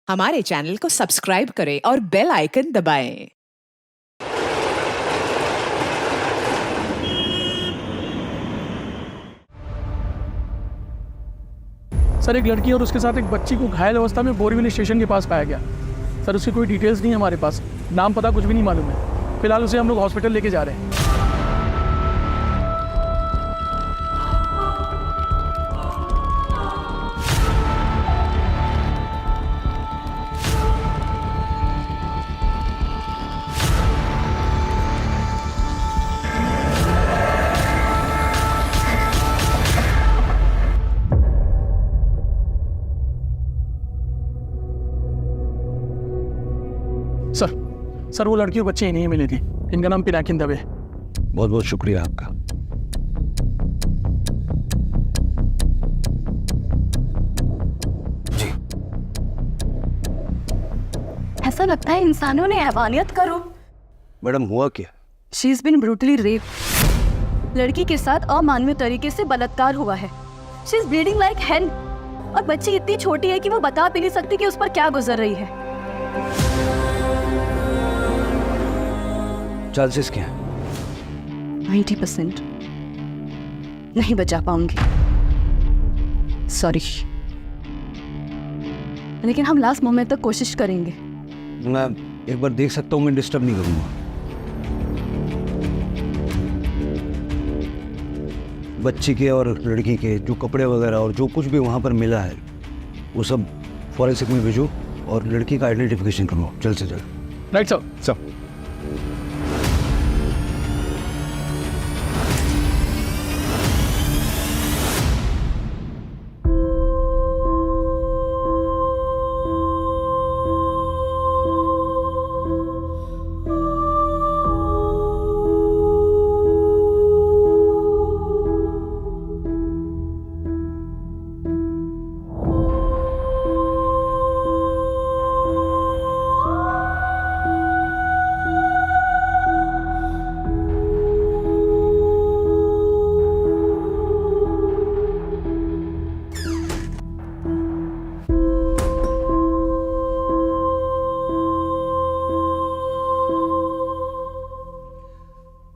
हमारे चैनल को सब्सक्राइब करें और बेल आइकन दबाएं। सर, एक लड़की और उसके साथ एक बच्ची को घायल अवस्था में बोरीवली स्टेशन के पास पाया गया। सर, उसकी कोई डिटेल्स नहीं है हमारे पास, नाम पता कुछ भी नहीं मालूम है। फिलहाल उसे हम लोग हॉस्पिटल लेके जा रहे हैं। सर, वो लड़की और बच्चे ही नहीं मिली थी। इनका नाम पिनाकिन दवे। बहुत बहुत शुक्रिया आपका। जी, ऐसा लगता है इंसानों ने हैवानियत का रूप। मैडम हुआ क्या? She is been brutally rape. लड़की के साथ अमानवीय तरीके से बलात्कार हुआ है। She is bleeding like hell. और बच्ची इतनी छोटी है कि वो बता भी नहीं सकती कि उस पर क्या गुजर रही है। चांसेस क्या हैं? 90% नहीं बचा पाऊंगी, सॉरी, लेकिन हम लास्ट मोमेंट तक कोशिश करेंगे। मैं एक बार देख सकता हूँ, मैं डिस्टर्ब नहीं करूँगा। बच्ची के और लड़की के जो कपड़े वगैरह और जो कुछ भी वहाँ पर मिला है वो सब फॉरेंसिक में भेजो और लड़की का आइडेंटिफिकेशन करवाओ जल्द से जल्द। Right sir.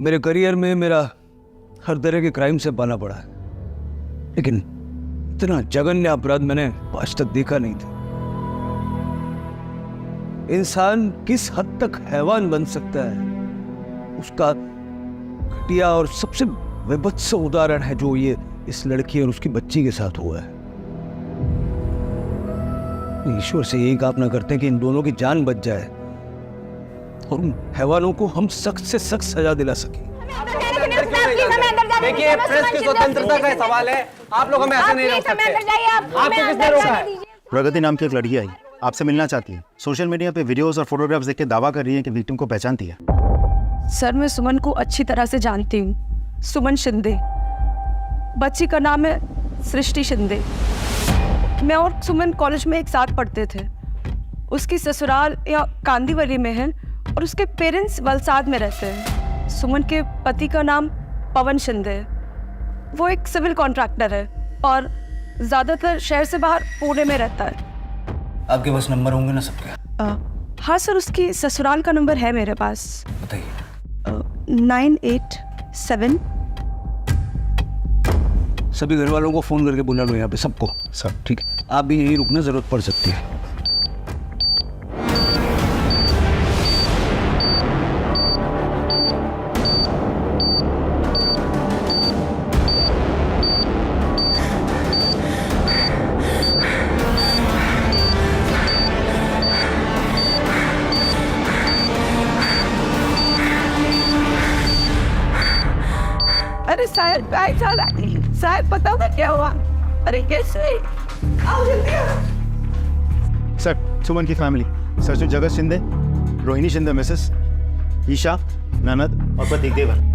मेरे करियर में मेरा हर तरह के क्राइम से पाला पड़ा है, लेकिन इतना जघन्य अपराध मैंने आज तक देखा नहीं था। इंसान किस हद तक हैवान बन सकता है, उसका घटिया और सबसे विभत्स उदाहरण है जो ये इस लड़की और उसकी बच्ची के साथ हुआ है। ईश्वर से यही कामना करते हैं कि इन दोनों की जान बच जाए और उन हैवानों को हम सख्त से सख्त सजा दिला सके। देखिए, प्रेस की स्वतंत्रता का सवाल है, आप लोग हमें ऐसे नहीं रोक सकते। आपको किसने रोका है? प्रगति नाम की एक लड़की आई, आपसे मिलना चाहती है। सोशल मीडिया पे वीडियोस और फोटोग्राफ्स देख के दावा कर रही है कि विक्टिम को पहचानती है। सर, मैं सुमन को अच्छी तरह से जानती हूँ। सुमन शिंदे, बच्ची का नाम है सृष्टि शिंदे। मैं और सुमन कॉलेज में एक साथ पढ़ते थे। उसकी ससुराल या कांदीवली में है और उसके पेरेंट्स वलसाड में रहते हैं। सुमन के पति का नाम पवन शिंदे है। वो एक सिविल कॉन्ट्रैक्टर है और ज़्यादातर शहर से बाहर पुणे में रहता है। आपके पास नंबर होंगे ना सबके? हाँ सर, उसकी ससुराल का नंबर है मेरे पास। बताइए। 987। सभी घर वालों को फोन करके बुला लो यहाँ पे सबको। सर ठीक है, आप भी यहीं रुकना, जरूरत पड़ सकती है। अरे शायद शायद पता होगा क्या हुआ। अरे कैसे? आओ जल्दी आओ। सर, सुमन की फैमिली, सर जगत शिंदे, रोहिणी शिंदे मिसेस, ईशा, ननद और प्रतीक देवर।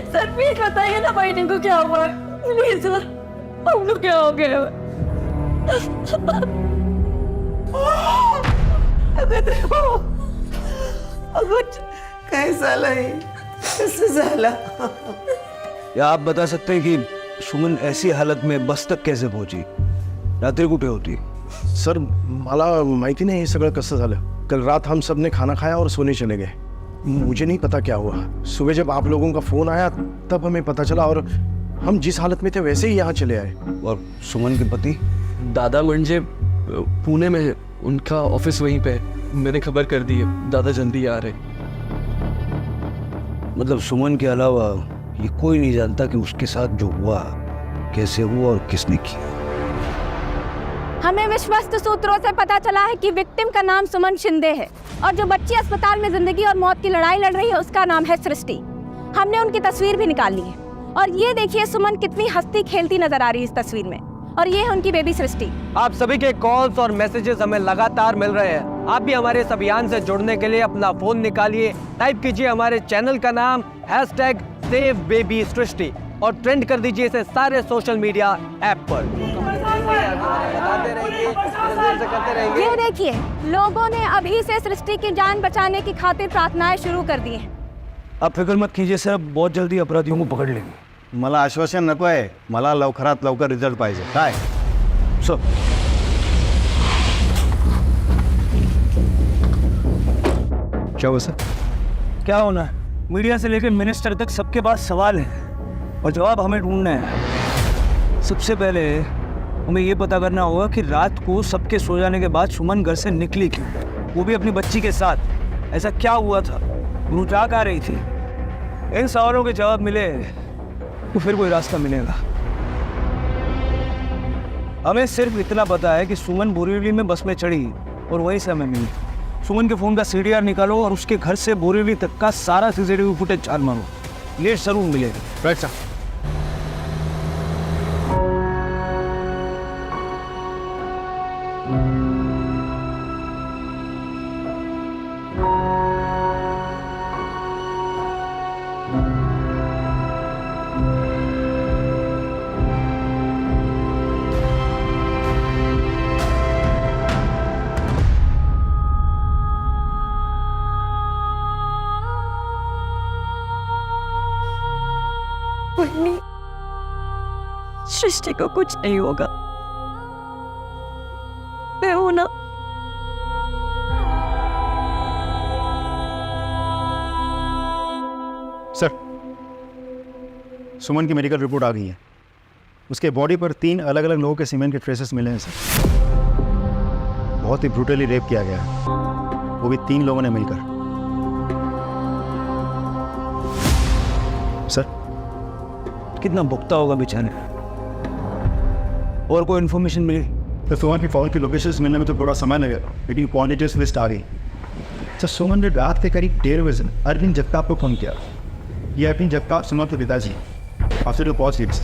सर प्लीज बताइए ना बहन को क्या हुआ, प्लीज सर। हम लोग क्या हो गया? कैसा लही कैसे झाला? या आप बता सकते हैं कि सुमन ऐसी हालत में बस तक कैसे पहुंची? रात्री कुठे होती? सर मला माहिती नाही हे सगळं कसं झालं. कल रात हम सब ने खाना खाया और सोने चले गए. मुझे नहीं पता क्या हुआ. सुबह जब आप लोगों का फोन आया तब हमें पता चला और हम जिस हालत में थे वैसे ही यहाँ चले आए. और सुमन के पति? दादा म्हणजे पुणे में है, उनका ऑफिस वहीं पे है. मैंने खबर कर दी है, दादा जल्दी आ रहे. मतलब सुमन के अलावा ये कोई नहीं जानता कि उसके साथ जो हुआ कैसे हुआ और किसने किया. हमें विश्वस्त सूत्रों से पता चला है कि विक्टिम का नाम सुमन शिंदे है और जो बच्ची अस्पताल में जिंदगी और मौत की लड़ाई लड़ रही है उसका नाम है सृष्टि. हमने उनकी तस्वीर भी निकाल ली है और ये देखिए सुमन कितनी हंसती खेलती नजर आ रही है इस तस्वीर में, और ये है उनकी बेबी सृष्टि. आप सभी के कॉल्स और मैसेजेस हमें लगातार मिल रहे हैं. आप भी हमारे इस अभियान से जुड़ने के लिए अपना फोन निकालिए, टाइप कीजिए हमारे चैनल का नाम #SaveBabySrishti और ट्रेंड कर दीजिए इसे सारे सोशल मीडिया ऐप पर. ये देखिए लोगों ने अभी से सृष्टि की जान बचाने की खातिर प्रार्थनाएं शुरू कर दी हैं. आप फिक्र मत कीजिए सर, बहुत जल्दी अपराधियों को पकड़ लेंगे. मला आश्वासन नको आहे, मला लवकरात लवकर रिझल्ट पाहिजे. काय सर क्या हुआ सर? क्या होना है? मीडिया से लेकर मिनिस्टर तक सबके पास सवाल है और जवाब हमें ढूंढना है. सबसे पहले हमें ये पता करना होगा कि रात को सबके सो जाने के बाद सुमन घर से निकली क्यों, वो भी अपनी बच्ची के साथ. ऐसा क्या हुआ था? वो क्या कर रही थी? इन सवालों के जवाब मिले तो फिर कोई रास्ता मिलेगा. हमें सिर्फ इतना पता है कि सुमन बोरीवली में बस में चढ़ी और वहीं से हमें मिली. सुमन के फ़ोन का CDR निकालो और उसके घर से बोरीवली तक का सारा CCTV फुटेज चार मारो. ये जरूर मिलेगा. Right sir. सृष्टि को कुछ नहीं होगा. मैं हूं ना. सर सुमन की मेडिकल रिपोर्ट आ गई है. उसके बॉडी पर 3 अलग अलग लोगों के सीमेन के ट्रेसेस मिले हैं सर. बहुत ही ब्रूटली रेप किया गया है, वो भी 3 लोगों ने मिलकर. सर कितना भुगता होगा बेचारे. और कोई इन्फॉर्मेशन मिली? तो सुमन की फ़ोन की लोकेशंस मिलने में तो थोड़ा समय लगेगा, लेकिन क्वांटिटीज लिस्ट आ गई. सर सुमन ने रात के करीब 1:30 बजे अरविंद जगताप को फ़ोन किया. ये अरविंद जगताप सुमन के पिताजी after two pause lips.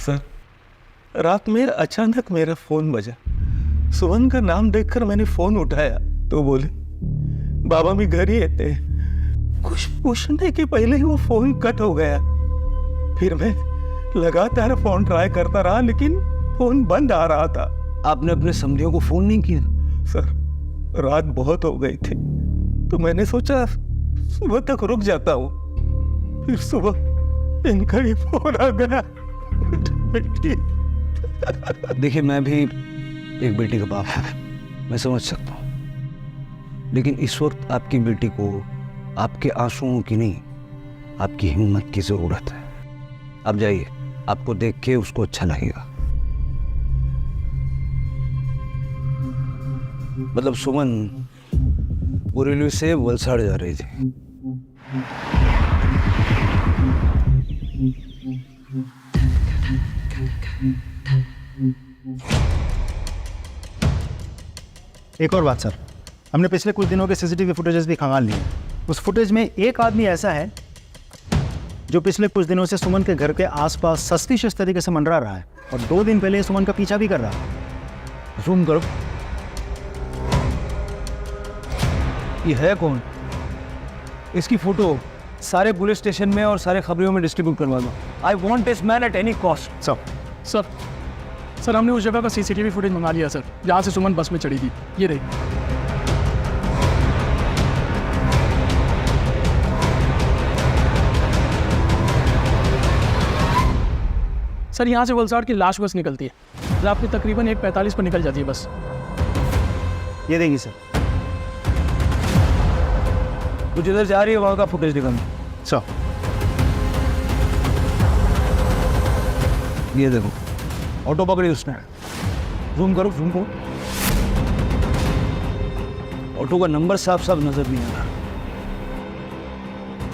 Sir रात में अचानक मेरा फ़ोन बजा. सुमन का नाम देखकर मैंने फ़ोन उठाया तो बोले बाबा भी घर ही थे. कुछ पूछने के पहले ही वो फ़ोन कट हो गया. फिर मैं लगातार फ़ोन ट्राई करता रहा लेकिन फ़ोन बंद आ रहा था. आपने अपने समधियों को फ़ोन नहीं किया? सर रात बहुत हो गई थी तो मैंने सोचा सुबह तक रुक जाता हूँ. फिर सुबह इनका ही फ़ोन आ गया. देखिए मैं भी एक बेटी का बाप हूँ, मैं समझ सकता हूँ, लेकिन इस वक्त आपकी बेटी को आपके आंसुओं की नहीं आपकी हिम्मत की ज़रूरत है. आप जाइए, आपको देख के उसको अच्छा लगेगा. मतलब सुमन बोरीवली से वलसाड़ जा रही थी. एक और बात सर, हमने पिछले कुछ दिनों के CCTV फुटेजेस भी खंगाल लिए. उस फुटेज में एक आदमी ऐसा है जो पिछले कुछ दिनों से सुमन के घर के आसपास सस्पिशियस तरीके से मंडरा रहा है और 2 दिन पहले सुमन का पीछा भी कर रहा है. जूम करो. ये है कौन? इसकी फोटो सारे पुलिस स्टेशन में और सारे खबरों में डिस्ट्रीब्यूट करवा दो. I want this man at any cost. Sir sir हमने उस जगह का सीसीटीवी फुटेज मंगा लिया सर, जहाँ से सुमन बस में चढ़ी थी। ये रही। सर यहाँ से वलसाड की लाश बस निकलती है, रात में तकरीबन 1:45 पर निकल जाती है बस। ये देंगी सर। तू जिधर जा रही है वहाँ का फुटेज दिखाना। सर ये देखो, ऑटो पकड़ी उसने। जूम करो, जूम करो। ऑटो का नंबर साफ साफ नजर नहीं आ रहा।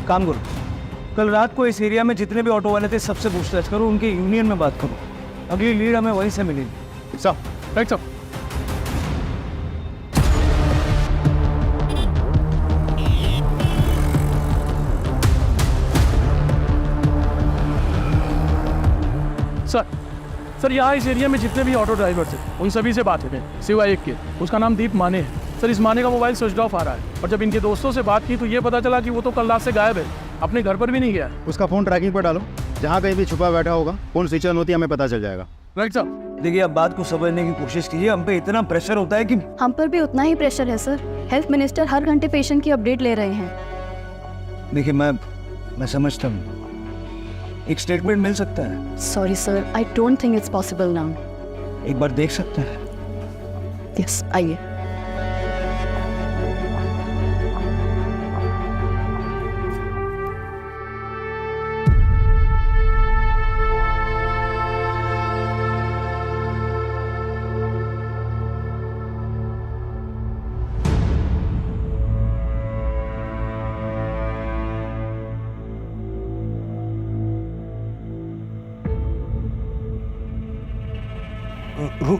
काम करो, कल रात को इस एरिया में जितने भी ऑटो वाले थे सबसे पूछताछ करो, उनके यूनियन में बात करो। अगली लीड हमें वहीं से मिलेगी। Sir right sir. सर यहाँ इस एरिया में जितने भी ऑटो ड्राइवर थे उन सभी से बात हुई, सिवाय एक के, उसका नाम दीप माने है। सर इस माने का मोबाइल स्विच ऑफ आ रहा है, और जब इनके दोस्तों से बात की तो ये पता चला कि वो तो कल रात से गायब है, अपने घर पर भी नहीं गया। उसका फ़ोन ट्रैकिंग पर डालो, जहाँ कहीं भी छुपा बैठा होगा फ़ोन स्विच ऑन होती है, हमें पता चल जाएगा। Right sir. देखिए, अब बात को समझने की कोशिश कीजिए। हम पे इतना प्रेशर होता है कि हम पर भी उतना ही प्रेशर है सर। हेल्थ मिनिस्टर हर घंटे पेशेंट की अपडेट ले रहे हैं। देखिए, मैं समझता हूँ, एक स्टेटमेंट मिल सकता है। Sorry sir, I don't think it's possible now. एक बार देख सकते हैं? यस, आइए।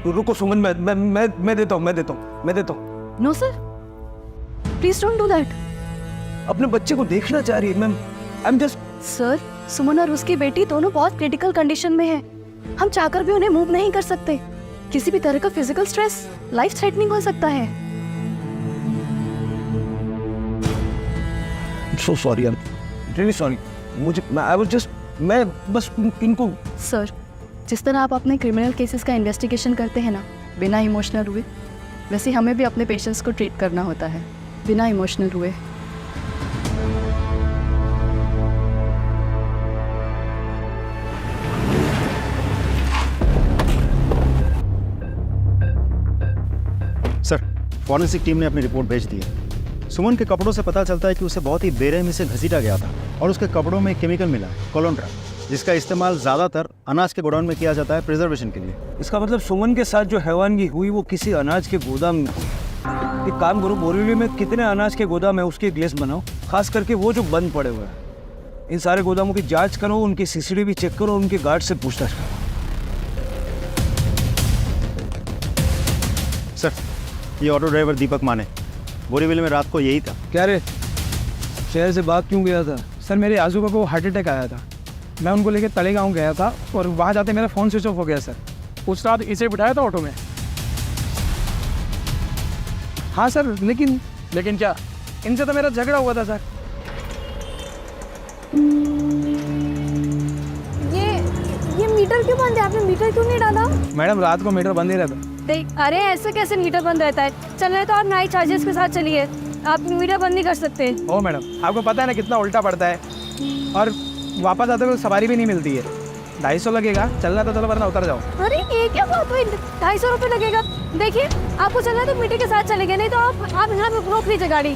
रुको सुमन, मैं देता हूँ। No sir, please don't do that. अपने बच्चे को देखना चाह रही है ma'am. I am just. Sir, Suman और उसकी बेटी दोनों बहुत क्रिटिकल कंडीशन में है। हम चाहकर भी उन्हें मूव नहीं कर सकते। किसी भी तरह का फिजिकल स्ट्रेस लाइफ थ्रेटनिंग हो सकता है। So sorry, I am really sorry. मैं बस इनको। सर, जिस तरह आप अपने क्रिमिनल केसेस का इन्वेस्टिगेशन करते हैं ना, बिना इमोशनल हुए, वैसे हमें भी अपने पेशेंट्स को ट्रीट करना होता है, बिना इमोशनल हुए। सर, फॉरेंसिक टीम ने अपनी रिपोर्ट भेज दी है। सुमन के कपड़ों से पता चलता है कि उसे बहुत ही बेरहमी से घसीटा गया था, और उसके कपड़ों में केमिकल मिला है, कोलोंड्रा, जिसका इस्तेमाल ज़्यादातर अनाज के गोडाउन में किया जाता है प्रिजर्वेशन के लिए। इसका मतलब सुमन के साथ जो हैवानगी हुई वो किसी अनाज के गोदाम में हुई। एक काम करो, बोरीवली में कितने अनाज के गोदाम है उसकी एक लिस्ट बनाओ, खास करके वो जो बंद पड़े हुए हैं। इन सारे गोदामों की जांच करो, उनकी सीसीटीवी चेक करो, उनके गार्ड से पूछताछ करो। सर, ये ऑटो ड्राइवर दीपक माने बोरीवली में रात को यही था। क्या रे, शहर से भाग क्यों गया था? सर, मेरे आजू बाजू को हार्ट अटैक आया था। मैं उनको लेके तलेगांव गया था, और वहाँ जाते मेरा फ़ोन स्विच ऑफ हो गया सर। उस रात इसे बिठाया था ऑटो में। हाँ सर, लेकिन क्या, इनसे तो मेरा झगड़ा हुआ था सर। ये मीटर क्यों बंद है? आपने मीटर क्यों नहीं डाला? मैडम, रात को मीटर बंद ही रहता। अरे ऐसे कैसे मीटर बंद रहता है? चल रहे तो आप नाइट चार्जेस के साथ चलिए, आप मीटर बंद नहीं कर सकते। ओ मैडम, आपको पता है ना कितना उल्टा पड़ता है, और वापस आते हुए सवारी भी नहीं मिलती है। 250 लगेगा, चलना तो चलो, वरना उतर जाओ। अरे ये क्या बात हुई? 250 रुपये लगेगा? देखिए, आपको चलना है तो मीटर के साथ चलेंगे, नहीं तो आप यहाँ पे रोक लीजिए गाड़ी।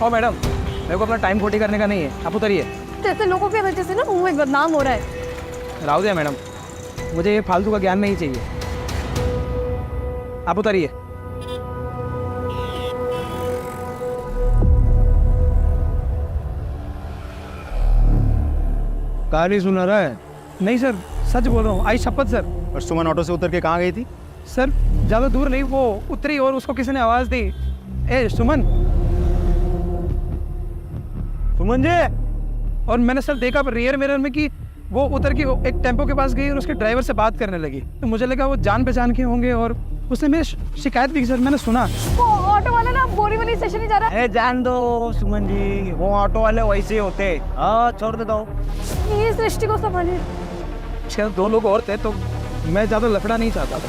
ओ मैडम, मेरे को अपना टाइम खोटी करने का नहीं है, आप उतरिए। जैसे लोगों के वजह से ना मुंह में बदनाम हो रहा है। राव दिया मैडम, मुझे ये फालतू का ज्ञान नहीं चाहिए, आप उतरिए। कहानी सुना रहा है? नहीं सर, सच बोल रहा हूँ, आई शपथ सर। और सुमन ऑटो से उतर के कहाँ गई थी? सर, ज़्यादा दूर नहीं, वो उतरी और उसको किसी ने आवाज़ दी, ए सुमन। सुमन जी। और मैंने सर देखा रियर मिरर में कि वो उतर के एक टेम्पो के पास गई और उसके ड्राइवर से बात करने लगी। तो मुझे लगा वो जान पहचान के होंगे, और उसने मेरी शिकायत भी की सर, मैंने सुना। वो ऑटो वाला ना बोरीवली स्टेशन ही जा रहा है। ए जान दो सुमन जी, वो ऑटो वाले वैसे ही होते। हाँ, छोड़ देता हूँ। ये सृष्टि को संभालिए। शायद 2 लोग और थे, तो मैं ज़्यादा लफड़ा नहीं चाहता था।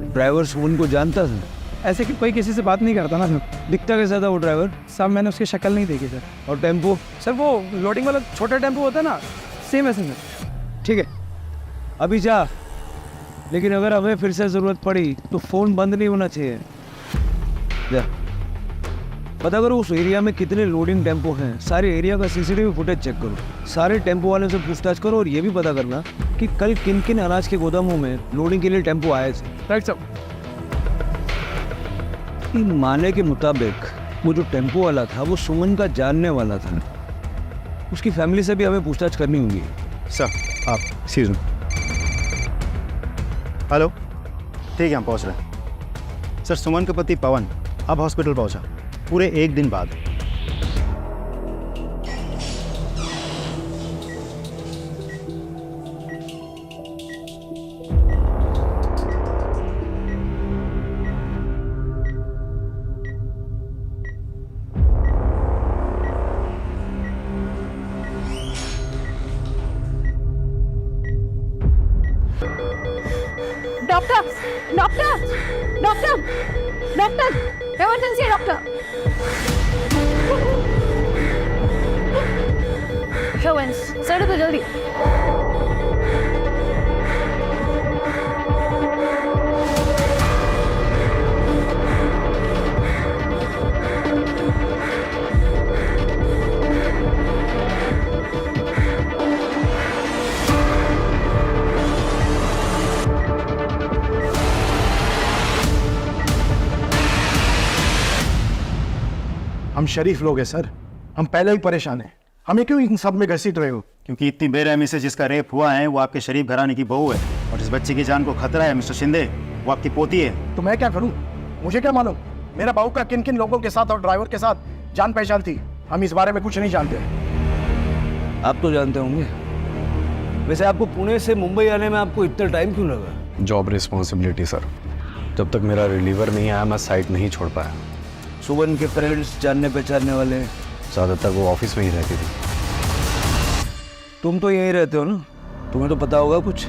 ड्राइवर सुमन को जानता था? ऐसे कि कोई किसी से बात नहीं करता ना सर। दिखता कैसा था वो ड्राइवर? साहब मैंने उसकी शक्ल नहीं देखी सर। और टेम्पो? सर वो लोडिंग वाला छोटा टेम्पो होता है ना, सेम ऐसे सर। ठीक है, अभी जा, लेकिन अगर हमें फिर से ज़रूरत पड़ी तो फ़ोन बंद नहीं होना चाहिए। जा पता करो उस एरिया में कितने लोडिंग टेम्पो हैं, सारे एरिया का सीसीटीवी फुटेज चेक करो, सारे टेम्पो वाले से पूछताछ करो और ये भी पता करना कि कल किन किन अनाज के गोदामों में लोडिंग के लिए टेम्पो आए थे। Right sir. माने के मुताबिक वो जो टेम्पो वाला था वो सुमन का जानने वाला था। उसकी फैमिली से भी हमें पूछताछ करनी होगी। सर आप एक्सक्यूज मी। हेलो, ठीक है हम पहुंच रहे हैं। सर सुमन का पति पवन अब हॉस्पिटल पहुंचा पूरे 1 दिन बाद। Doctor doctor doctor doctor emergency doctor हेवंस सर तो जल्दी। हम शरीफ लोग हैं सर, हम पहले ही परेशान हैं। हमें क्यों इन सब में घसीट रहे हो? क्योंकि इतनी बेरहमी से जिसका रेप हुआ है वो आपके शरीफ घराने की बहू है, और जिस बच्चे की जान को खतरा है मिस्टर शिंदे वो आपकी पोती है। तो मैं क्या करूं? मुझे क्या मालूम मेरा बहू का किन किन लोगों के साथ और ड्राइवर के साथ जान पहचान थी? हम इस बारे में कुछ नहीं जानते। आप तो जानते होंगे। वैसे आपको पुणे से मुंबई आने में आपको इतना टाइम क्यों लगा? जॉब रिस्पॉन्सिबिलिटी सर, जब तक मेरा रिलीवर नहीं आया मैं साइट नहीं छोड़ पाया। सुमन के पेरेंट्स जानने पहचानने वाले? ज़्यादातर वो ऑफिस में ही रहती थी। तुम तो यहीं रहते हो ना, तुम्हें तो पता होगा कुछ।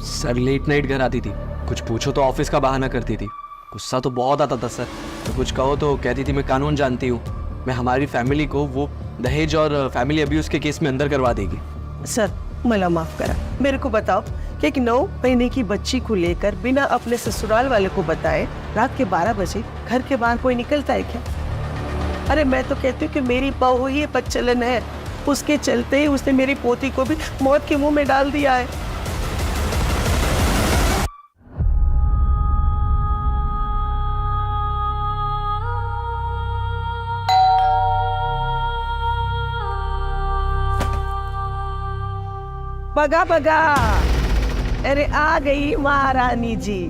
सर लेट नाइट घर आती थी, कुछ पूछो तो ऑफिस का बहाना करती थी। गुस्सा तो बहुत आता था सर, तो कुछ कहो तो कहती थी मैं कानून जानती हूँ, मैं हमारी फैमिली को वो दहेज और फैमिली अब्यूज़ के केस में अंदर करवा देगी। सर मला माफ करा, मेरे को बताओ कि एक 9 महीने की बच्ची को लेकर बिना अपने ससुराल वाले को बताए रात के 12 बजे घर के बाहर कोई निकलता है क्या? अरे मैं तो कहती हूँ कि मेरी बहू ही बच्चलन है, उसके चलते ही उसने मेरी पोती को भी मौत के मुंह में डाल दिया है। बगा बगा, अरे आ गई महारानी जी।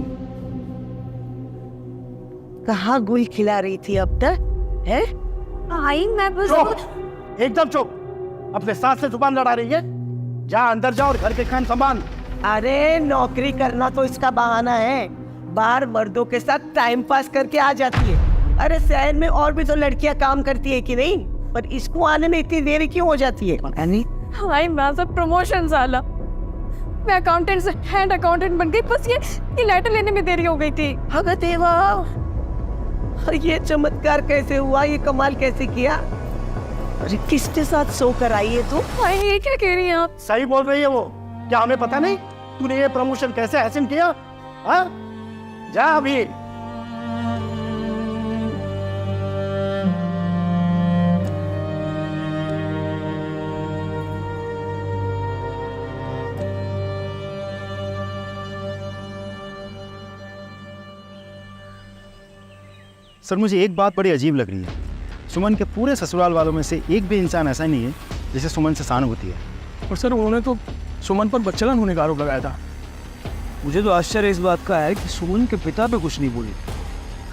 कहाँ गुल खिला रही थी अब तक है? आई मैं बस एकदम चुप, अपने साथ से जुबान लड़ा रही है। जा अंदर जा और घर के काम संभाल। अरे नौकरी करना तो इसका बहाना है, बाहर मर्दों के साथ टाइम पास करके आ जाती है। अरे शहर में और भी तो लड़कियां काम करती है कि नहीं, पर इसको आने में इतनी देरी क्यों हो जाती है? हमारी माझा प्रमोशन साला, मैं अकाउंटेंट से हैंड अकाउंटेंट बन गई, बस ये लेटर लेने में देरी हो गई थी। भगत देवा, ये चमत्कार कैसे हुआ? ये कमाल कैसे किया? अरे किसके साथ सो कर आई है तू? ये क्या कह रही हैं आप? सही बोल रही है वो, क्या हमें पता नहीं तूने ये प्रमोशन कैसे हासिल किया? हाँ जा अभी। सर मुझे एक बात बड़ी अजीब लग रही है, सुमन के पूरे ससुराल वालों में से एक भी इंसान ऐसा नहीं है जिसे सुमन से सहानुभूति है। और सर उन्होंने तो सुमन पर बच्चलन होने का आरोप लगाया था। मुझे तो आश्चर्य इस बात का है कि सुमन के पिता पे कुछ नहीं बोली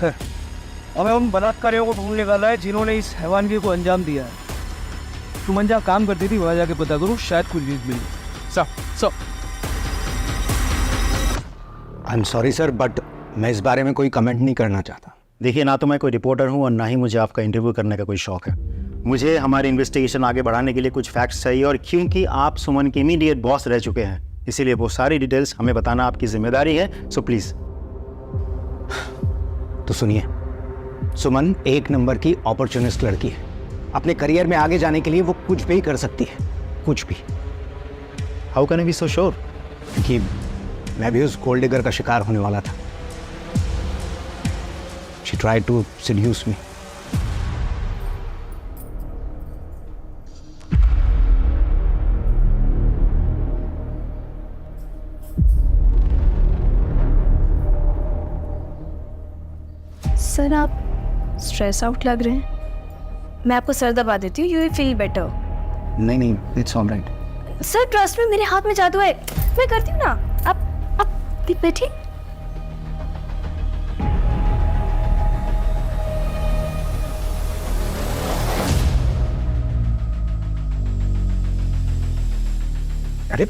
है। हमें उन बलात्कारियों को ढूंढ निकाला है जिन्होंने इस हैवानगी को अंजाम दिया है। सुमन जहाँ काम करती थी वहाँ जाके पता करो, शायद कुछ लीड मिली। Sir I am sorry sir, but मैं इस बारे में कोई कमेंट नहीं करना चाहता। देखिए, ना तो मैं कोई रिपोर्टर हूँ और ना ही मुझे आपका इंटरव्यू करने का कोई शौक है। मुझे हमारी इन्वेस्टिगेशन आगे बढ़ाने के लिए कुछ फैक्ट्स चाहिए, और क्योंकि आप सुमन के इमीडिएट बॉस रह चुके हैं इसीलिए वो सारी डिटेल्स हमें बताना आपकी जिम्मेदारी है, सो प्लीज। तो सुनिए, सुमन एक नंबर की अपॉर्चुनिस्ट लड़की है। अपने करियर में आगे जाने के लिए वो कुछ भी कर सकती है, कुछ भी। How can I be so sure? कि मैं भी उस गोल्ड डिगर का शिकार होने वाला था। She tried to seduce me. Sir आप स्ट्रेस आउट लग रहे हैं, मैं आपको सर दबा देती हूँ, यू विल फील बेटर। नहीं, it's all right. Sir trust में, मेरे हाथ में जादू है, मैं करती हूँ ना। आप बैठिए। अरे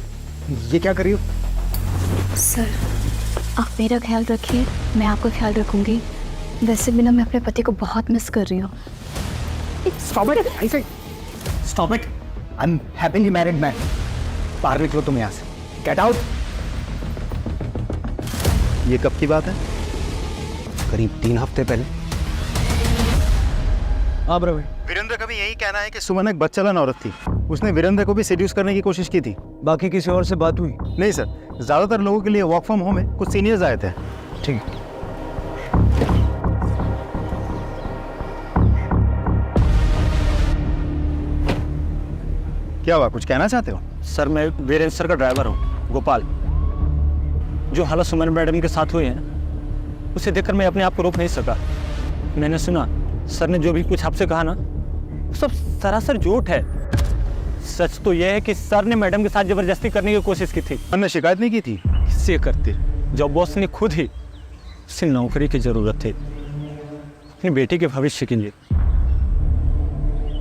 ये क्या कर रही हो? सर आप मेरा ख्याल रखिए, मैं आपका ख्याल रखूंगी। वैसे भी ना मैं अपने पति को बहुत मिस कर रही हूँ। Stop it! I said, stop it! I'm happily married man. बाहर निकलो तुम यहाँ से। Get out! ये कब की बात है? करीब 3 हफ्ते पहले। आप रवि, वीरेंद्र का भी यही कहना है कि सुमन एक बच्चालन औरत थी। उसने वीरेंद्र को भी सेड्यूस करने की कोशिश की थी। बाकी किसी और से बात हुई? नहीं सर, ज्यादातर लोगों के लिए वर्क फ्रॉम होम है, कुछ सीनियर्स आए थे। ठीक है। क्या हुआ, कुछ कहना चाहते हो? सर मैं वीरेंद्र सर का ड्राइवर हूँ, गोपाल। जो हालत सुमन मैडम के साथ हुई है उसे देखकर मैं अपने आप को रोक नहीं सका। मैंने सुना सर ने जो भी कुछ आपसे कहा ना, सब सरासर झूठ है। सच तो यह है कि सर ने मैडम के साथ जबरदस्ती करने की कोशिश की थी। मैंने शिकायत नहीं की थी? किससे करते, जब बॉस ने खुद ही उसे नौकरी की जरूरत थी अपनी बेटी के भविष्य के लिए।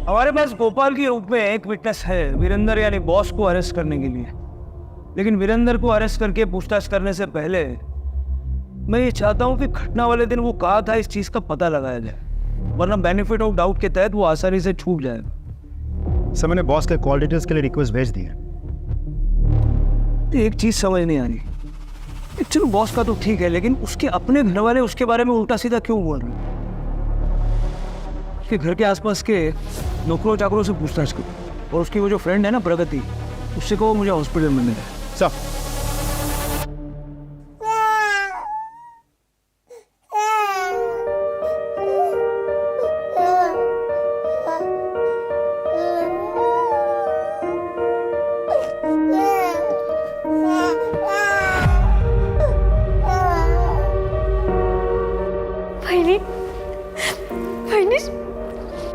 हमारे पास गोपाल के रूप में एक विटनेस है, वीरेंद्र यानी बॉस को अरेस्ट करने के लिए। लेकिन वीरेंद्र को अरेस्ट करके पूछताछ करने से पहले मैं ये चाहता हूँ कि घटना वाले दिन वो कहा था इस चीज का पता लगाया जाए, वरना बेनिफिट ऑफ डाउट के तहत वो आसानी से छूट जाएगा। सर मैंने बॉस के कॉल डिटेल्स के लिए रिक्वेस्ट भेज दी है। एक चीज समझ नहीं आ रही, चलो बॉस का तो ठीक है, लेकिन उसके अपने घर वाले उसके बारे में उल्टा सीधा क्यों बोल रहे हैं? उसके घर के आसपास के नौकरों चाकरों से पूछताछ करो, और उसकी वो जो फ्रेंड है ना प्रगति, उससे कहो मुझे हॉस्पिटल में मिले। सर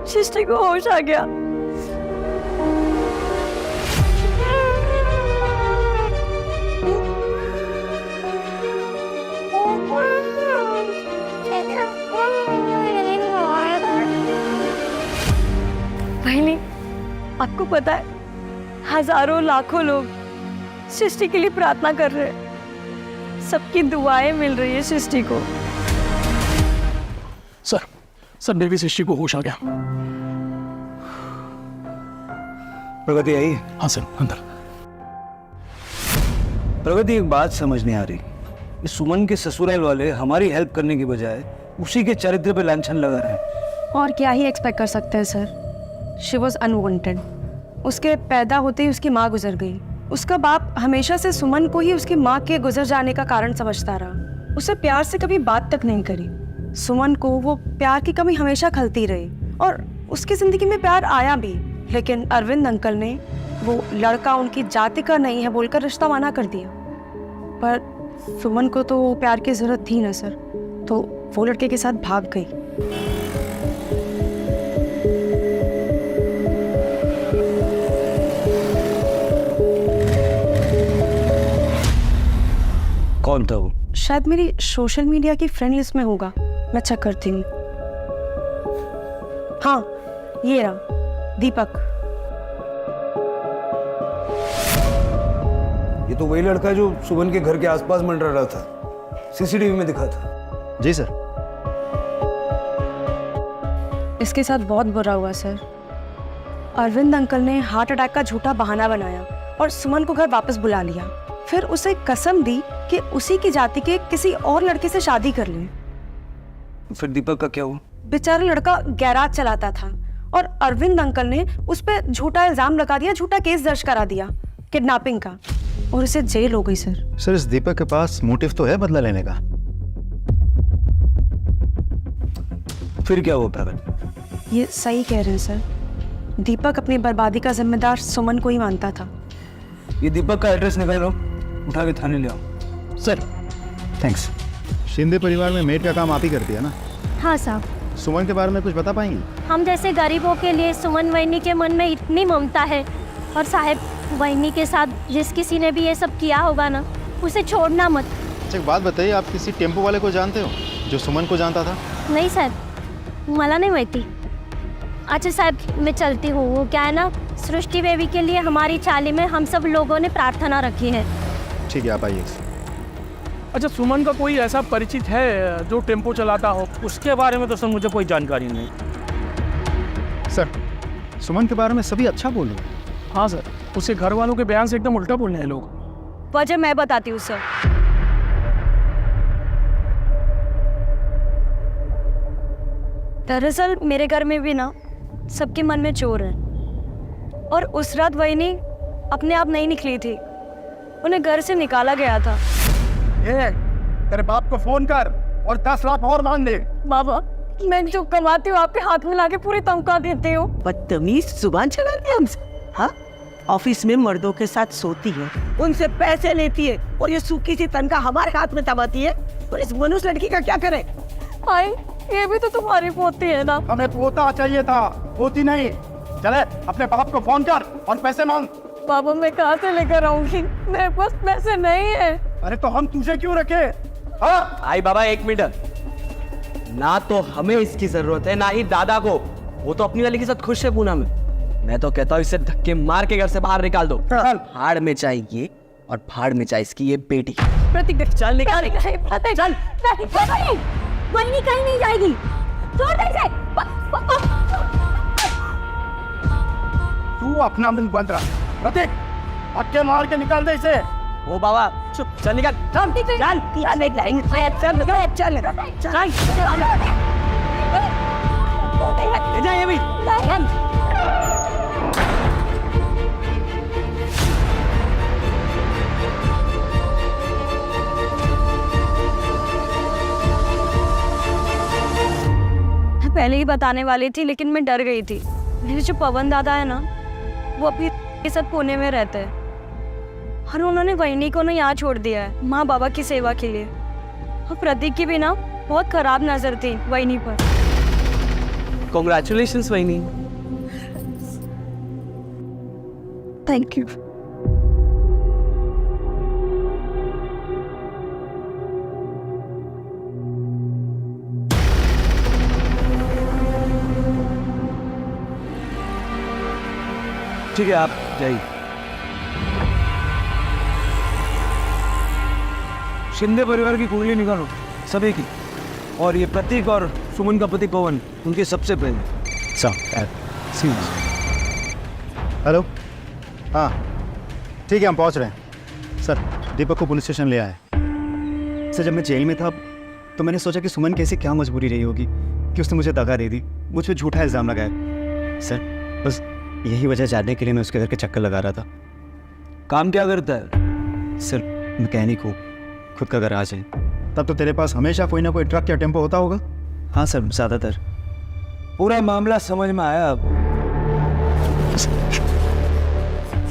सृष्टि को होश आ गया। भाई आपको पता है हजारों लाखों लोग सृष्टि के लिए प्रार्थना कर रहे हैं, सबकी दुआएं मिल रही है सृष्टि को। सर देवी सृष्टि को होश आ गया। प्रगति आई? हाँ सर, अंदर। प्रगति एक बात समझ नहीं आ रही, इस सुमन के ससुराल वाले हमारी हेल्प करने की बजाय उसी के चरित्र पे लांछन लगा रहे हैं। और क्या ही एक्सपेक्ट कर सकते हैं सर। She was unwanted. उसके पैदा होते ही उसकी माँ गुजर गई। उसका बाप हमेशा से सुमन को ही उसकी माँ के गुजर जाने का कारण समझता रहा। उसे प्यार से कभी बात तक नहीं करी। सुमन को वो प्यार की कमी हमेशा खलती रही, और उसकी जिंदगी में प्यार आया भी, लेकिन अरविंद अंकल ने वो लड़का उनकी जाति का नहीं है बोलकर रिश्ता माना कर दिया। पर सुमन को तो प्यार की जरूरत थी ना सर, तो वो लड़के के साथ भाग गई। कौन था वो? शायद मेरी सोशल मीडिया की फ्रेंड लिस्ट में होगा, मैं चेक करती हूँ। हाँ ये रहा, दीपक। ये तो वही लड़का है जो सुमन के घर के आसपास मंडरा रहा था, सीसीटीवी में दिखा था। जी सर। इसके साथ बहुत बुरा हुआ सर। अरविंद अंकल ने हार्ट अटैक का झूठा बहाना बनाया और सुमन को घर वापस बुला लिया। फिर उसे कसम दी कि उसी की जाति के किसी और लड़के से शादी कर ले। फिर दीपक का क्या हुआ? बेचारा लड़का गैराज चलाता था और अरविंद अंकल ने उस पर झूठा इल्जाम लगा दिया, झूठा केस दर्ज करा दिया किडनैपिंग का, और उसे जेल हो गई। सर इस दीपक के पास मोटिव तो है बदला लेने का। फिर क्या हुआ प्रगट? ये सही कह रहे हैं सर, दीपक अपनी बर्बादी का जिम्मेदार सुमन को ही मानता था। ये दीपक का एड्रेस निकालो, उठा के थाने ले आओ। Sir thanks. शिंदे परिवार में मेड का काम आप ही करती है ना? हाँ साहब। सुमन के बारे में कुछ बता पाएंगी? हम जैसे गरीबों के लिए सुमन वहिनी के मन में इतनी ममता है, और साहब वहिनी के साथ जिस किसी ने भी ये सब किया होगा ना, उसे छोड़ना मत। अच्छा एक बात बताइए, आप किसी टेम्पो वाले को जानते हो जो सुमन को जानता था? नहीं साहब, मला नहीं माहिती। अच्छा साहब मैं चलती हूँ, वो क्या है ना, सृष्टि बेबी के लिए हमारी चाली में हम सब लोगों ने प्रार्थना रखी है। ठीक है आप आइए। अच्छा सुमन का कोई ऐसा परिचित है जो टेम्पो चलाता हो? उसके बारे में तो सर मुझे कोई जानकारी नहीं। सर सुमन के बारे में सभी अच्छा बोल रहे हैं। हाँ सर, उसके घर वालों के बयान से एकदम उल्टा बोलने हैं लोग। वजह मैं बताती हूँ सर। दरअसल मेरे घर में भी ना सबके मन में चोर है, और उस रात वहिनी अपने आप नहीं निकली थी, उन्हें घर से निकाला गया था। तेरे बाप को फोन कर और 10 लाख और मांग दे। बाबा मैं जो कमाती हूँ आपके हाथ में लाके पूरी तनख्वाह देती हूँ। बदतमीज जुबान चलाती है हमसे। हाँ, ऑफिस में मर्दों के साथ सोती है, उनसे पैसे लेती है, और ये सूखी सी तनख्वाह हमारे हाथ में दबाती है। और इस मनुष्य लड़की का क्या करे? आई ये भी तो तुम्हारी पोती है ना। हमें पोता चाहिए था, पोती नहीं। चले अपने बाप को फोन कर और पैसे मांग। बाबा मैं कहाँ से लेकर आऊंगी, मेरे पास पैसे नहीं है। अरे तो हम तुझे क्यों रखे? हाँ आई बाबा एक मिनट, ना तो हमें इसकी जरूरत है ना ही दादा को। वो तो अपनी वाली के साथ खुश है पूना में। मैं तो कहता हूँ इसे धक्के मार के घर से बाहर निकाल दो। फाड़ में चाहिए और फाड़ में चाहिए इसकी ये बेटी। प्रतीक चल निकाल चल वहिनी कहीं नहीं जाएगी, छोड़ दे इसे। तू अपना मुंह बंद रख। प्रतीक धक्के मार के निकाल दे इसे। ओ बाबा चुप, चल निकाल। चल ले जा ये भी। पहले ही बताने वाली थी, लेकिन मैं डर गई थी। मेरे जो पवन दादा है ना, वो अपनी के साथ पुणे में रहते हैं, और उन्होंने वहिनी को ना यहाँ छोड़ दिया है माँ बाबा की सेवा के लिए। और प्रतीक की भी ना बहुत खराब नजर थी वहिनी पर। कॉन्ग्रेचुलेशंस वहिनी। Thank you. ठीक है आप जाइए। शिंदे परिवार की कुंडली निकालो सभी की, और ये प्रतीक और सुमन का पति पवन उनके सबसे पहले। हेलो हाँ ठीक है हम पहुंच रहे हैं। सर दीपक को पुलिस स्टेशन ले आए। सर जब मैं जेल में था तो मैंने सोचा कि सुमन की ऐसी क्या मजबूरी रही होगी कि उसने मुझे दगा दे दी, मुझ पर झूठा इल्ज़ाम लगाया। सर बस यही वजह जानने के लिए मैं उसके घर के चक्कर लगा रहा था। काम क्या करता है? सर मैकेनिक हो, खुद का गराज है। तब तो तेरे पास हमेशा कोई ना कोई ट्रक या टेम्पो होता होगा? हाँ सर ज़्यादातर। पूरा मामला समझ में आया अब।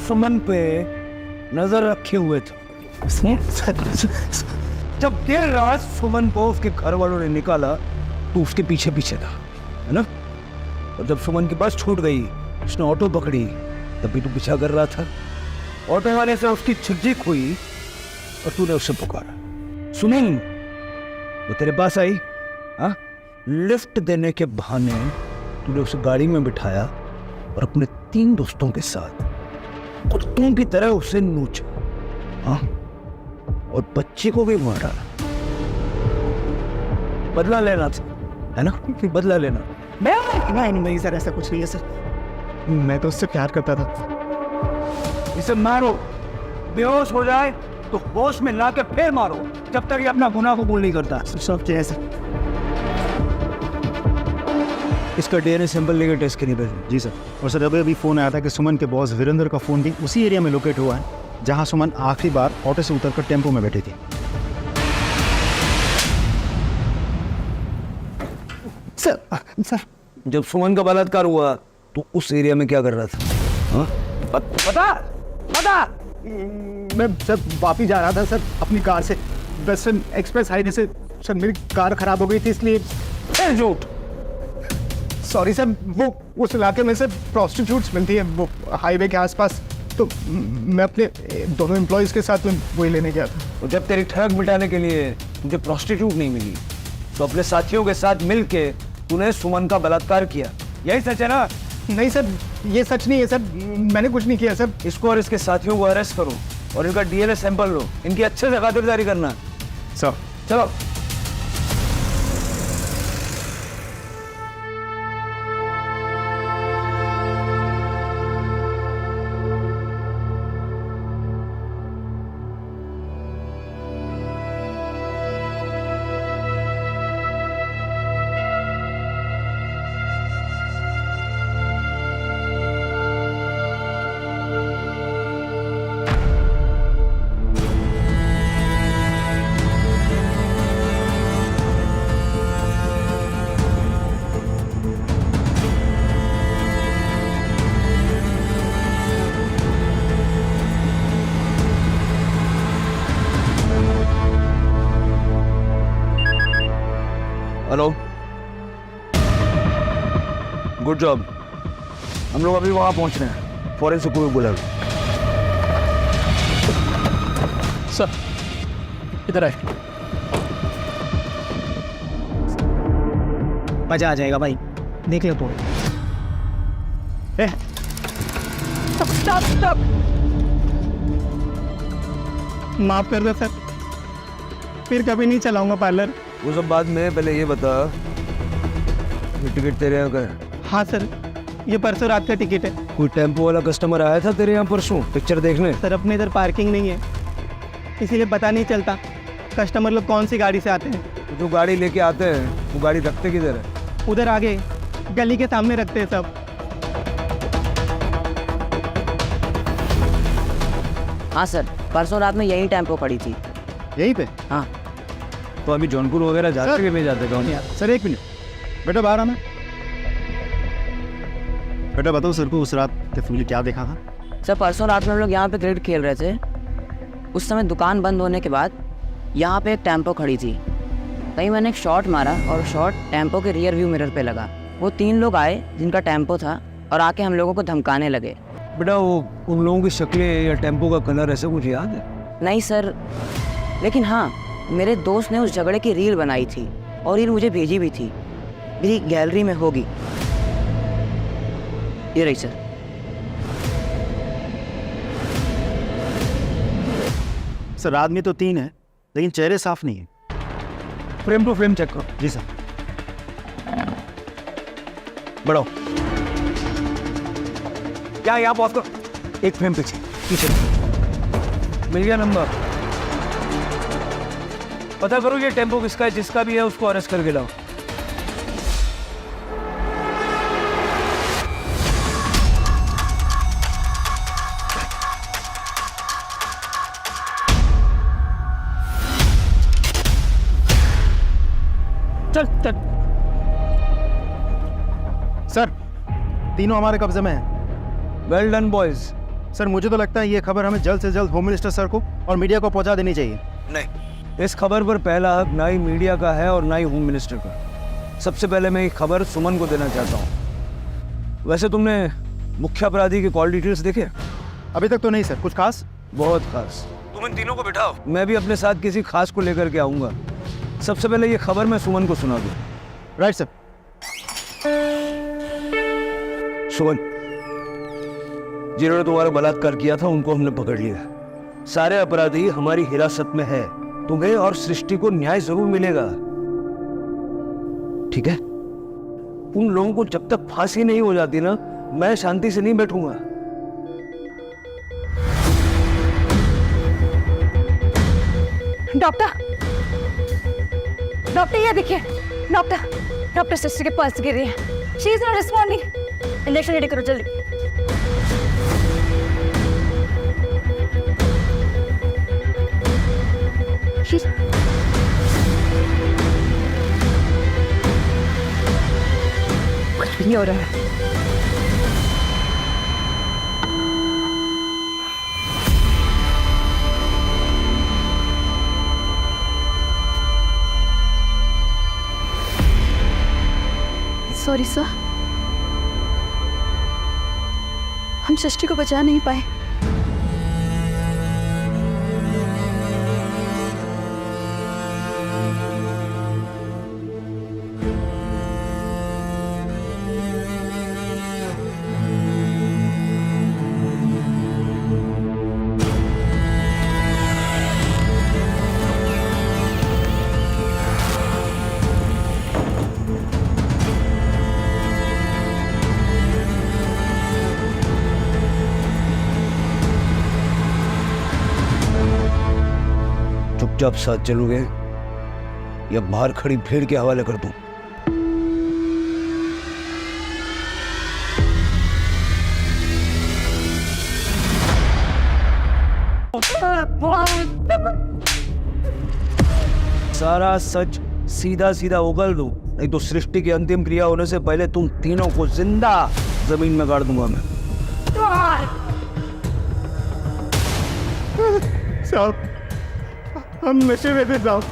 सुमन पे नजर रखे हुए थे। जब देर रात सुमन को उसके घर वालों ने निकाला तो उसके पीछे पीछे था, है ना? और जब सुमन की बस छूट गई, उसने ऑटो पकड़ी, तभी तो पीछा कर रहा था। ऑटो वाले से उसकी छज्जी खोई और तूने उससे पुकारा, सुनिल वो तेरे पास आई। हाँ, लिफ्ट देने के बहाने तूने उसे गाड़ी में बिठाया और अपने 3 दोस्तों के साथ कुत्तों की तरह उसे नोचा। हाँ, और बच्चे को भी मारा। बदला लेना था, है ना? बदला लेना। नहीं सर ऐसा कुछ नहीं है सर, मैं तो उससे प्यार करता था। इसे मारो, बेहोश हो जाए तो होश में ला के फिर मारो जब तक ये अपना गुनाह कबूल नहीं करता। सब चाहिए सर। इसका डीएनए सैंपल लेके टेस्ट के लिए भेजो। जी सर। और सर अभी अभी फ़ोन आया था कि सुमन के बॉस वीरेंद्र का फ़ोन भी उसी एरिया में लोकेट हुआ है जहां सुमन आखिरी बार ऑटो से उतरकर टेम्पो में बैठी थी। सर जब सुमन का बलात्कार हुआ तो उस एरिया में क्या कर रहा था? हाँ? बता। मैं सर वापिस जा रहा था सर अपनी कार से वेस्टर्न एक्सप्रेस हाईवे से। सर मेरी कार खराब हो गई थी इसलिए। झूठ। सॉरी सर, वो उस इलाके में से प्रोस्टिट्यूट्स मिलती है वो हाईवे के आसपास, तो मैं अपने दोनों एम्प्लॉयज़ के साथ में वही लेने गया था। और जब तेरी ठग मिटाने के लिए मुझे प्रोस्टिट्यूट नहीं मिली तो अपने साथियों के साथ मिल के तूने सुमन का बलात्कार किया, यही सच है ना? नहीं सर, ये सच नहीं है सर, मैंने कुछ नहीं किया सर। इसको और इसके साथियों को अरेस्ट करो और इनका डीएनए सैंपल लो, इनकी अच्छे से खातिरदारी करना। सर चलो। Hello, good job. हम लोग अभी वहां पहुंच रहे हैं, फॉरेंसिक को भी बुला लो। सर इधर आए। मजा आ जाएगा भाई, देख लो तो। स्टॉप। माफ कर दो सर, फिर कभी नहीं चलाऊंगा पार्लर। वो सब बाद में, पहले ये बता ये टिकट तेरे यहाँ का है? हाँ सर, ये परसों रात का टिकट है। कोई टेम्पो वाला कस्टमर आया था तेरे यहाँ परसों पिक्चर देखने? सर अपने इधर पार्किंग नहीं है, इसीलिए पता नहीं चलता कस्टमर लोग कौन सी गाड़ी से आते हैं। तो जो गाड़ी लेके आते हैं वो गाड़ी रखते किधर है? उधर आगे गली के सामने रखते हैं सब। हाँ सर, परसों रात में यही टेम्पो खड़ी थी। यहीं पे? हाँ। तो अभी जौनपुर वगैरह जाते कि नहीं जाते? कौन? सर एक मिनट बेटा, बाहर आना। बेटा बताओ सर को उस रात डेफिनेटली क्या देखा था? सर परसों रात में हम लोग यहाँ पे क्रिकेट खेल रहे थे। उस समय दुकान बंद होने के बाद यहाँ पे एक टेम्पो खड़ी थी। कहीं मैंने एक शॉट मारा और शॉट टेम्पो के रियर व्यू मिरर पे लगा। वो 3 लोग आए जिनका टेम्पो था और आके हम लोगों को धमकाने लगे। बेटा वो उन लोगों की शक्लें या टेम्पो का कलर ऐसा कुछ याद है? नहीं सर, लेकिन हाँ मेरे दोस्त ने उस झगड़े की रील बनाई थी और रील मुझे भेजी भी थी। मेरी गैलरी में होगी, ये रही सर। सर आदमी तो 3 है लेकिन चेहरे साफ नहीं है। फ्रेम टू फ्रेम चेक करो। जी सर। बढ़ाओ। क्या यहाँ पहुँच करो। एक फ्रेम पीछे। मिल गया नंबर। पता करो ये टेम्पो किसका है, जिसका भी है उसको अरेस्ट करके लाओ। चल। सर तीनों हमारे कब्जे में हैं। Well done boys. सर मुझे तो लगता है ये खबर हमें जल्द से जल्द होम मिनिस्टर सर को और मीडिया को पहुंचा देनी चाहिए। नहीं, इस खबर पर पहला हक ना ही मीडिया का है और ना ही होम मिनिस्टर का। सबसे पहले मैं ये खबर सुमन को देना चाहता हूँ। वैसे तुमने मुख्य अपराधी के कॉल डिटेल्स देखे? अभी तक तो नहीं सर। कुछ खास? बहुत खास। तुम इन तीनों को बिठाओ, मैं भी अपने साथ किसी खास को लेकर के आऊँगा। सबसे पहले ये खबर मैं सुमन को सुना दूँ। Right sir. सुमन, जिन्होंने तुम्हारा बलात्कार किया था उनको हमने पकड़ लिया। सारे अपराधी हमारी हिरासत में है। तुम्हें और सृष्टि को न्याय जरूर मिलेगा, ठीक है? उन लोगों को जब तक फांसी नहीं हो जाती ना, मैं शांति से नहीं बैठूंगा। डॉक्टर डॉक्टर ये देखिए, डॉक्टर डॉक्टर सिस्टर के पल्स गिर रही है। She is not responding. Injection ready करो जल्दी। कुछ भी नहीं हो रहा है। सॉरी सर, हम सृष्टि को बचा नहीं पाए। चुपचाप साथ चलोगे या बाहर खड़ी भीड़ के हवाले कर दूं? सारा सच सीधा सीधा उगल दो, नहीं तो सृष्टि की अंतिम क्रिया होने से पहले तुम तीनों को जिंदा जमीन में गाड़ दूंगा मैं। साहब, हम नशे में थे साहब,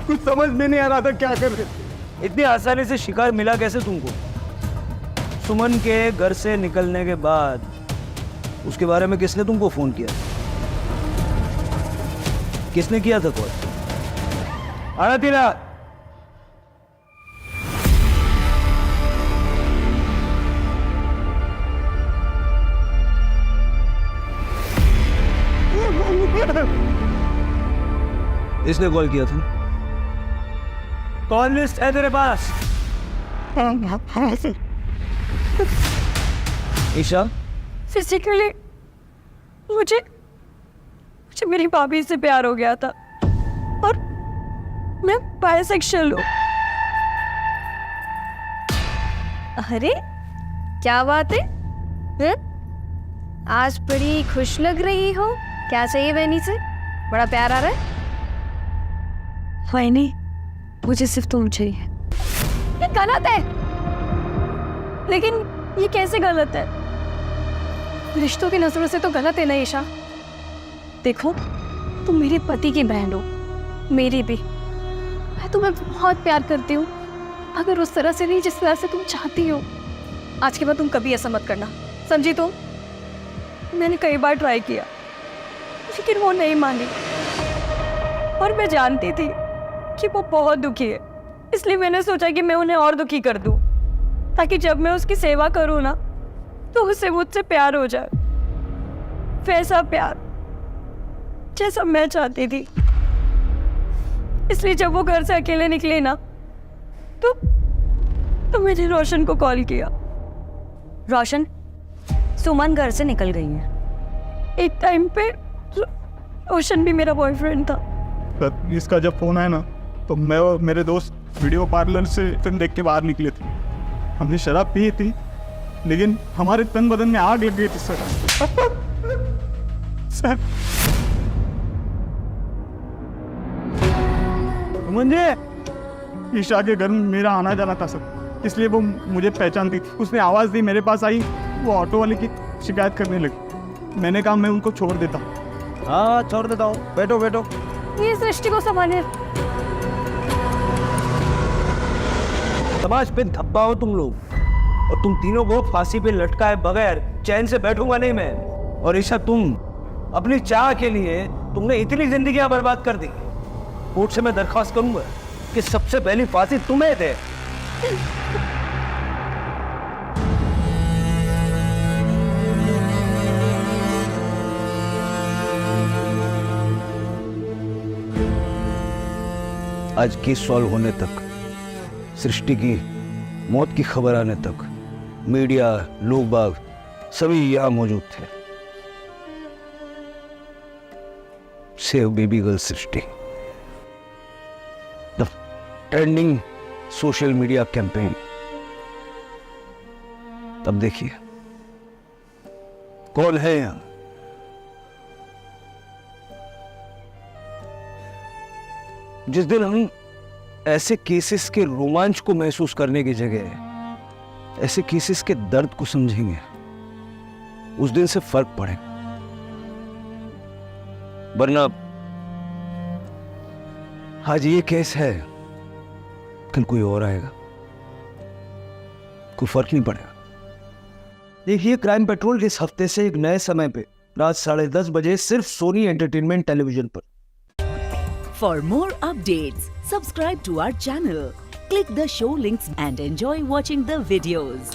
कुछ समझ में नहीं आ रहा था क्या कर रहे। इतनी आसानी से शिकार मिला कैसे तुमको? सुमन के घर से निकलने के बाद उसके बारे में किसने तुमको फोन किया? किसने किया था कॉल? आना तेरा इसने कॉल किया था? कॉल लिस्ट है तेरे पास? हाँ सर। ईशा, फिजिकली मुझे मेरी भाभी से प्यार हो गया था और मैं बायसेक्सुअल हूँ। अरे क्या बात है? आज बड़ी खुश लग रही हो। क्या चाहिए बहनी से? बड़ा प्यार आ रहा है? वही मुझे सिर्फ तुम चाहिए। ये गलत है। लेकिन ये कैसे गलत है? रिश्तों की नजरों से तो गलत है ना ईशा। देखो, तुम मेरे पति की बहन हो, मेरी भी। मैं तुम्हें बहुत प्यार करती हूँ, अगर उस तरह से नहीं जिस तरह से तुम चाहती हो। आज के बाद तुम कभी ऐसा मत करना, समझी तुम? मैंने कई बार ट्राई किया लेकिन वो नहीं मानी और मैं जानती थी कि वो बहुत दुखी है, इसलिए मैंने सोचा कि मैं उन्हें और दुखी कर दूं ताकि जब मैं उसकी सेवा करूं ना तो उसे मुझसे प्यार हो जाए, वैसा प्यार जैसा मैं चाहती थी। इसलिए जब वो घर से अकेले निकले ना तो मैंने रोशन को कॉल किया। रोशन, सुमन घर से निकल गई है। एक टाइम पे रोशन भी मेरा बॉयफ्रेंड था। सर, इसका जब फोन आया ना तो मैं और मेरे दोस्त वीडियो पार्लर से फिल्म देख के बाहर निकले थे। हमने शराब पी थी लेकिन हमारे तन बदन में आग लग गई थी सर। सर, मुझे ईशा के घर में मेरा आना जाना था सर, इसलिए वो मुझे पहचानती थी। उसने आवाज़ दी, मेरे पास आई, वो ऑटो वाले की शिकायत करने लगी। मैंने कहा मैं उनको छोड़ देता हूँ। हाँ, छोड़ देता हूँ, बैठो बैठो। ये सृष्टि को संभालिए। समाज पे धब्बा हो तुम लोग, और तुम तीनों को फांसी पे लटकाए बगैर चैन से बैठूंगा नहीं मैं। और ईशा, तुम अपनी चाह के लिए तुमने इतनी जिंदगियां बर्बाद कर दी। कोर्ट से मैं दरख्वास्त करूंगा कि सबसे पहली फांसी तुम्हें दे। आज केस सॉल्व होने तक, सृष्टि की मौत की खबर आने तक मीडिया, लोग बाग सभी यहां मौजूद थे। Save baby girl Srishti. Trending social media campaign. तब देखिए कौन है यहां। जिस दिन हम ऐसे केसेस के रोमांच को महसूस करने की जगह ऐसे केसेस के दर्द को समझेंगे, उस दिन से फर्क पड़ेगा। वरना आज ये केस है, कल कोई और आएगा, कोई फर्क नहीं पड़ेगा। देखिए क्राइम पेट्रोल इस हफ्ते से एक नए समय पे रात 10:30 बजे सिर्फ सोनी एंटरटेनमेंट टेलीविजन पर। For more updates, subscribe to our channel, click the show links and enjoy watching the videos.